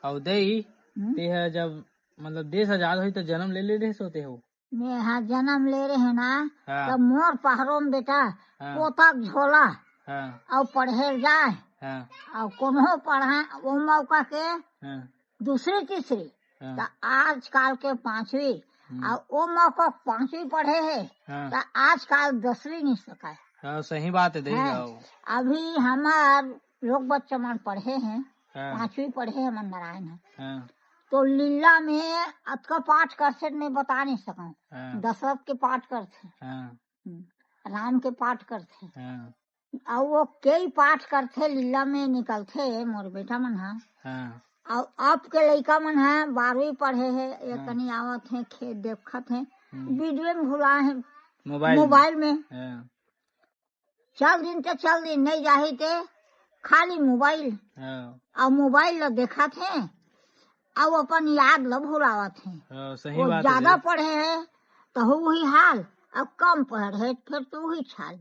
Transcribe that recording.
और दई ते है जब मतलब देश आजाद हुई तो जन्म ले रहे सोते हो मैं हाँ जन्म ले रहे हैं ना। हाँ। तब मोर पहरो में बेटा हाँ। पोता झोला हाँ। और पढ़े जाए। हाँ। और कोनो पढ़ा वो मौका के हाँ। दूसरी तीसरी। हाँ। तो आजकल के 5वीं और वो मौका 5वीं पढ़े है। हाँ। तो आजकल 10वीं नहीं सका हाँ सही बात है दे जाओ। अभी हमार लोग बच्चे मन पढ़े हैं। हाँ। 5वीं पढ़े हैं मन नारायण है। हाँ। तो लीला में अतका पाठ करते मैं बता नहीं सकूं। हाँ। दशरथ के पाठ करते। हाँ। राम के पाठ करते। हाँ। और वो कई पाठ करते लीला में निकलते मोर बेटा मन है। हाँ। और अब के लड़का मन है 12वीं पढ़े है। एक कनी आवत है खेत देखत है वीडियो में भुला है मोबाइल में। हाँ। चल दिन नहीं जाही ते खाली मोबाइल। हाँ। और मोबाइल ला देखा थे और अपन याद ला भुलावत है। हाँ सही वो बात है ज्यादा पढ़े है तो वही हाल अब कम पढ़े फिर तो वही छाल।